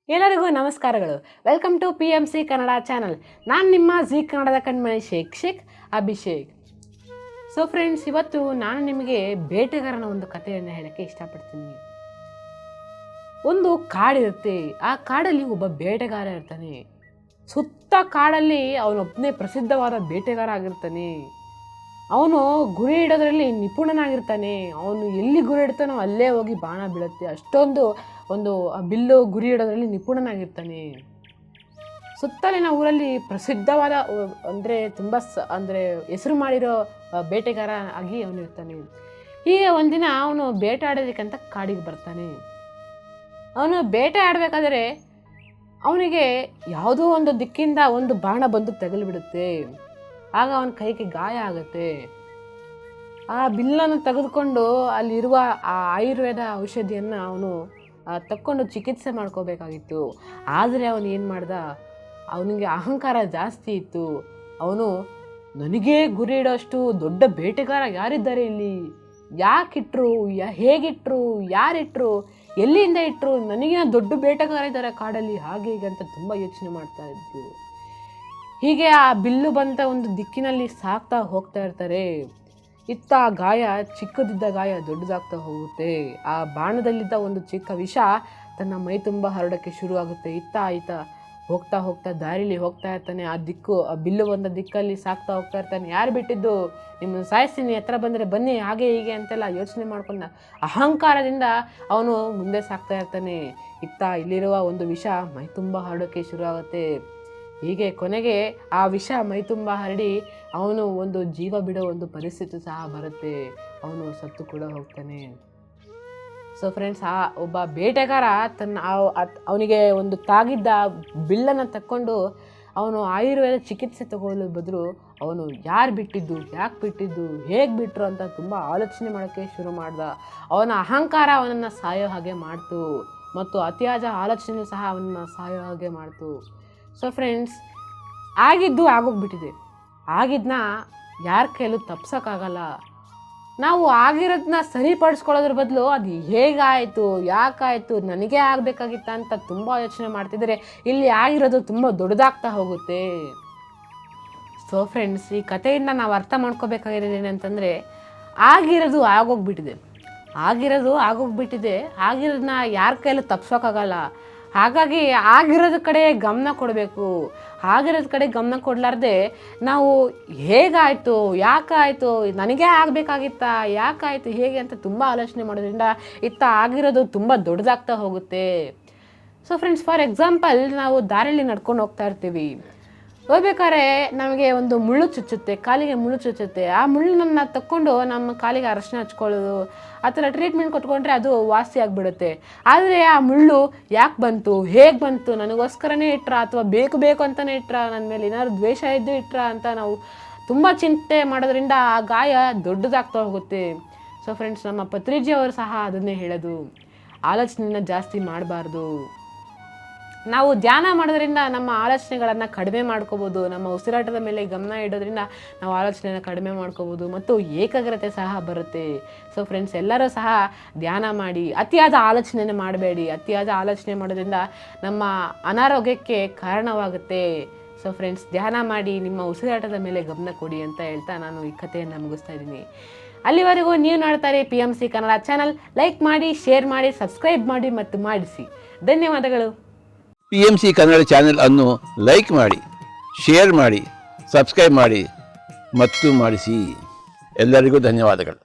ಎಲ್ಲರಿಗೂ ನಮಸ್ಕಾರಗಳು. Welcome to PMC Kannada channel. ನಾನು ನಿಮ್ಮ ಜಿ ಕನ್ನಡದ ಕಣ್ಮಣಿ ಶೇಖ್ ಅಭಿಷೇಕ್. ಸೊ ಫ್ರೆಂಡ್ಸ್, ಇವತ್ತು ನಾನು ನಿಮಗೆ ಬೇಟೆಗಾರನ ಒಂದು ಕಥೆಯನ್ನು ಹೇಳೋಕ್ಕೆ ಇಷ್ಟಪಡ್ತೀನಿ. ಒಂದು ಕಾಡಿರುತ್ತೆ. ಆ ಕಾಡಲ್ಲಿ ಒಬ್ಬ ಬೇಟೆಗಾರ ಇರ್ತಾನೆ. ಸುತ್ತ ಕಾಡಲ್ಲಿ ಅವನೊಬ್ಬನೇ ಪ್ರಸಿದ್ಧವಾದ ಬೇಟೆಗಾರ ಆಗಿರ್ತಾನೆ. ಅವನು ಗುರಿ ಇಡೋದ್ರಲ್ಲಿ ನಿಪುಣನಾಗಿರ್ತಾನೆ. ಅವನು ಎಲ್ಲಿ ಗುರಿ ಇಡ್ತಾನೋ ಅಲ್ಲೇ ಹೋಗಿ ಬಾಣ ಬೀಳುತ್ತೆ. ಅಷ್ಟೊಂದು ಬಿಲ್ಲು ಗುರಿ ಇಡೋದ್ರಲ್ಲಿ ನಿಪುಣನಾಗಿರ್ತಾನೆ. ಸುತ್ತಲಿನ ಊರಲ್ಲಿ ಪ್ರಸಿದ್ಧವಾದ ತುಂಬ ಹೆಸರು ಮಾಡಿರೋ ಬೇಟೆಗಾರ ಆಗಿ ಅವನಿರ್ತಾನೆ. ಹೀಗೆ ಒಂದಿನ ಅವನು ಬೇಟೆ ಆಡೋದಕ್ಕಂತ ಕಾಡಿಗೆ ಬರ್ತಾನೆ. ಅವನು ಬೇಟೆ ಆಡಬೇಕಾದ್ರೆ ಅವನಿಗೆ ಯಾವುದೋ ಒಂದು ದಿಕ್ಕಿಂದ ಒಂದು ಬಾಣ ಬಂದು ತಗಲಿಬಿಡುತ್ತೆ. ಆಗ ಅವನ ಕೈಗೆ ಗಾಯ ಆಗುತ್ತೆ. ಆ ಬಿಲ್ಲನ್ನು ತೆಗೆದುಕೊಂಡು ಅಲ್ಲಿರುವ ಆ ಆಯುರ್ವೇದ ಔಷಧಿಯನ್ನು ಅವನು ತಕ್ಕೊಂಡು ಚಿಕಿತ್ಸೆ ಮಾಡ್ಕೋಬೇಕಾಗಿತ್ತು. ಆದರೆ ಅವನು ಏನು ಮಾಡ್ದ, ಅವನಿಗೆ ಅಹಂಕಾರ ಜಾಸ್ತಿ ಇತ್ತು. ಅವನು ನನಗೇ ಗುರಿ ಇಡೋಷ್ಟು ದೊಡ್ಡ ಬೇಟೆಗಾರ ಯಾರಿದ್ದಾರೆ ಇಲ್ಲಿ, ಯಾಕಿಟ್ರು, ಹೇಗಿಟ್ರು, ಯಾರಿಟ್ರು, ಎಲ್ಲಿಂದ ಇಟ್ಟರು, ನನಗಿನ ದೊಡ್ಡ ಬೇಟೆಗಾರ ಇದ್ದಾರೆ ಕಾಡಲ್ಲಿ, ಹಾಗೆ ಹೀಗೆ ಅಂತ ತುಂಬ ಯೋಚನೆ ಮಾಡ್ತಾ ಇದ್ದು. ಹೀಗೆ ಆ ಬಿಲ್ಲು ಬಂತ ಒಂದು ದಿಕ್ಕಿನಲ್ಲಿ ಸಾಕ್ತಾ ಹೋಗ್ತಾ ಇರ್ತಾರೆ. ಇತ್ತ ಗಾಯ, ಚಿಕ್ಕದಿದ್ದ ಗಾಯ ದೊಡ್ಡದಾಗ್ತಾ ಹೋಗುತ್ತೆ. ಆ ಬಾಣದಲ್ಲಿದ್ದ ಒಂದು ಚಿಕ್ಕ ವಿಷ ತನ್ನ ಮೈ ತುಂಬ ಹರಡೋಕ್ಕೆ ಶುರು ಆಗುತ್ತೆ. ಇತ್ತ ಹೋಗ್ತಾ ಹೋಗ್ತಾ ದಾರಿಲಿ ಹೋಗ್ತಾ ಇರ್ತಾನೆ. ಆ ಬಿಲ್ಲು ಬಂದ ದಿಕ್ಕಲ್ಲಿ ಸಾಕ್ತಾ ಹೋಗ್ತಾ ಇರ್ತಾನೆ. ಯಾರು ಬಿಟ್ಟಿದ್ದು, ನಿಮ್ಮನ್ನು ಸಾಯಿಸ್ತೀನಿ, ಹತ್ರ ಬಂದರೆ ಬನ್ನಿ, ಹಾಗೆ ಹೀಗೆ ಅಂತೆಲ್ಲ ಯೋಚನೆ ಮಾಡ್ಕೊಂಡ ಅಹಂಕಾರದಿಂದ ಅವನು ಮುಂದೆ ಸಾಕ್ತಾ ಇರ್ತಾನೆ. ಇಲ್ಲಿರುವ ಒಂದು ವಿಷ ಮೈ ತುಂಬ ಹರಡೋಕ್ಕೆ ಶುರು ಆಗುತ್ತೆ. ಹೀಗೆ ಕೊನೆಗೆ ಆ ವಿಷ ಮೈ ತುಂಬ ಹರಡಿ ಅವನು ಒಂದು ಜೀವ ಬಿಡೋ ಒಂದು ಪರಿಸ್ಥಿತಿ ಸಹ ಬರುತ್ತೆ. ಅವನು ಸತ್ತು ಕೂಡ ಹೋಗ್ತಾನೆ. ಸೊ ಫ್ರೆಂಡ್ಸ್, ಆ ಒಬ್ಬ ಬೇಟೆಗಾರ ಅವನಿಗೆ ಒಂದು ತಾಗಿದ್ದ ಬಿಲ್ಲನ್ನು ತಕ್ಕೊಂಡು ಅವನು ಆಯುರ್ವೇದ ಚಿಕಿತ್ಸೆ ತಗೊಳ್ಳೋ ಬದಲು ಅವನು ಯಾರು ಬಿಟ್ಟಿದ್ದು, ಯಾಕೆ ಬಿಟ್ಟಿದ್ದು, ಹೇಗೆ ಬಿಟ್ಟರು ಅಂತ ತುಂಬ ಆಲೋಚನೆ ಮಾಡೋಕ್ಕೆ ಶುರು ಮಾಡ್ದ. ಅವನ ಅಹಂಕಾರ ಅವನನ್ನು ಸಾಯೋ ಹಾಗೆ ಮಾಡ್ತು, ಮತ್ತು ಅತಿಯಾದ ಆಲೋಚನೆ ಸಹ ಅವನನ್ನು ಸಾಯೋ ಹಾಗೆ ಮಾಡ್ತು. ಸೊ ಫ್ರೆಂಡ್ಸ್, ಆಗಿದ್ದು ಆಗೋಗ್ಬಿಟ್ಟಿದೆ. ಆಗಿದ್ದನ್ನ ಯಾರ ಕೈಲೂ ತಪ್ಸೋಕ್ಕಾಗಲ್ಲ. ನಾವು ಆಗಿರೋದನ್ನ ಸರಿಪಡಿಸ್ಕೊಳ್ಳೋದ್ರ ಬದಲು ಅದು ಹೇಗಾಯಿತು, ಯಾಕಾಯಿತು, ನನಗೇ ಆಗಬೇಕಾಗಿತ್ತ ಅಂತ ತುಂಬ ಯೋಚನೆ ಮಾಡ್ತಿದ್ದಾರೆ. ಇಲ್ಲಿ ಆಗಿರೋದು ತುಂಬ ದೊಡ್ಡದಾಗ್ತಾ ಹೋಗುತ್ತೆ. ಸೊ ಫ್ರೆಂಡ್ಸ್, ಈ ಕಥೆಯಿಂದ ನಾವು ಅರ್ಥ ಮಾಡ್ಕೋಬೇಕಾಗಿರೋದು ಏನಂತಂದರೆ, ಆಗಿರೋದು ಆಗೋಗ್ಬಿಟ್ಟಿದೆ. ಆಗಿರೋದನ್ನ ಯಾರ ಕೈಲೂ ತಪ್ಸೋಕ್ಕಾಗಲ್ಲ. ಹಾಗಾಗಿ ಆಗಿರೋದ ಕಡೆ ಗಮನ ಕೊಡಬೇಕು. ಆಗಿರೋದ ಕಡೆ ಗಮನ ಕೊಡಲಾರ್ದೆ ನಾವು ಹೇಗಾಯಿತು, ಯಾಕಾಯಿತು, ನನಗೇ ಆಗಬೇಕಾಗಿತ್ತಾ, ಯಾಕಾಯಿತು, ಹೇಗೆ ಅಂತ ತುಂಬ ಆಲೋಚನೆ ಮಾಡೋದ್ರಿಂದ ಆಗಿರೋದು ತುಂಬ ದೊಡ್ಡದಾಗ್ತಾ ಹೋಗುತ್ತೆ. ಸೊ ಫ್ರೆಂಡ್ಸ್, ಫಾರ್ ಎಕ್ಸಾಂಪಲ್, ನಾವು ದಾರಿಯಲ್ಲಿ ನಡ್ಕೊಂಡು ಹೋಗ್ತಾ ಇರ್ತೀವಿ. ಹೋಗ್ಬೇಕಾದ್ರೆ ನಮಗೆ ಒಂದು ಮುಳ್ಳು ಚುಚ್ಚುತ್ತೆ, ಕಾಲಿಗೆ ಮುಳ್ಳು ಚುಚ್ಚುತ್ತೆ. ಆ ಮುಳ್ಳನ್ನು ತಕ್ಕೊಂಡು ನಮ್ಮ ಕಾಲಿಗೆ ಅರಶಿನ ಹಚ್ಕೊಳ್ಳೋದು, ಆ ಥರ ಟ್ರೀಟ್ಮೆಂಟ್ ಕೊಟ್ಕೊಂಡ್ರೆ ಅದು ವಾಸಿ ಆಗಿಬಿಡುತ್ತೆ. ಆದರೆ ಆ ಮುಳ್ಳು ಯಾಕೆ ಬಂತು, ಹೇಗೆ ಬಂತು, ನನಗೋಸ್ಕರನೇ ಇಟ್ರಾ ಅಥವಾ ಬೇಕು ಅಂತಲೇ ಇಟ್ರಾ, ನನ್ನ ಮೇಲೆ ಏನಾದ್ರು ದ್ವೇಷ ಇದ್ದು ಇಟ್ರಾ ಅಂತ ನಾವು ತುಂಬ ಚಿಂತೆ ಮಾಡೋದ್ರಿಂದ ಆ ಗಾಯ ದೊಡ್ಡದಾಗ್ತಾ ಹೋಗುತ್ತೆ. ಸೊ ಫ್ರೆಂಡ್ಸ್, ನಮ್ಮ ಪತ್ರಿಜಿ ಅವರು ಸಹ ಅದನ್ನೇ ಹೇಳೋದು, ಆಲೋಚನೆಯನ್ನು ಜಾಸ್ತಿ ಮಾಡಬಾರ್ದು. ನಾವು ಧ್ಯಾನ ಮಾಡೋದ್ರಿಂದ ನಮ್ಮ ಆಲೋಚನೆಗಳನ್ನು ಕಡಿಮೆ ಮಾಡ್ಕೋಬೋದು. ನಮ್ಮ ಉಸಿರಾಟದ ಮೇಲೆ ಗಮನ ಇಡೋದ್ರಿಂದ ನಾವು ಆಲೋಚನೆಯನ್ನು ಕಡಿಮೆ ಮಾಡ್ಕೋಬೋದು ಮತ್ತು ಏಕಾಗ್ರತೆ ಸಹ ಬರುತ್ತೆ. ಸೊ ಫ್ರೆಂಡ್ಸ್, ಎಲ್ಲರೂ ಸಹ ಧ್ಯಾನ ಮಾಡಿ. ಅತಿಯಾದ ಆಲೋಚನೆಯನ್ನು ಮಾಡಬೇಡಿ. ಅತಿಯಾದ ಆಲೋಚನೆ ಮಾಡೋದ್ರಿಂದ ನಮ್ಮ ಅನಾರೋಗ್ಯಕ್ಕೆ ಕಾರಣವಾಗುತ್ತೆ. ಸೊ ಫ್ರೆಂಡ್ಸ್, ಧ್ಯಾನ ಮಾಡಿ, ನಿಮ್ಮ ಉಸಿರಾಟದ ಮೇಲೆ ಗಮನ ಕೊಡಿ ಅಂತ ಹೇಳ್ತಾ ನಾನು ಈ ಕಥೆಯನ್ನು ಮುಗಿಸ್ತಾ ಇದ್ದೀನಿ. ಅಲ್ಲಿವರೆಗೂ ನೀವು ನೋಡ್ತಾರೆ PMC ಕನ್ನಡ ಚಾನಲ್. ಲೈಕ್ ಮಾಡಿ, ಶೇರ್ ಮಾಡಿ, ಸಬ್ಸ್ಕ್ರೈಬ್ ಮಾಡಿ ಮತ್ತು ಮಾಡಿಸಿ. ಧನ್ಯವಾದಗಳು. PMC ಕನ್ನಡ ಚಾನೆಲ್ ಅನ್ನು ಲೈಕ್ ಮಾಡಿ, ಶೇರ್ ಮಾಡಿ, ಸಬ್ಸ್ಕ್ರೈಬ್ ಮಾಡಿ ಮತ್ತು ಮಾಡಿಸಿ. ಎಲ್ಲರಿಗೂ ಧನ್ಯವಾದಗಳು.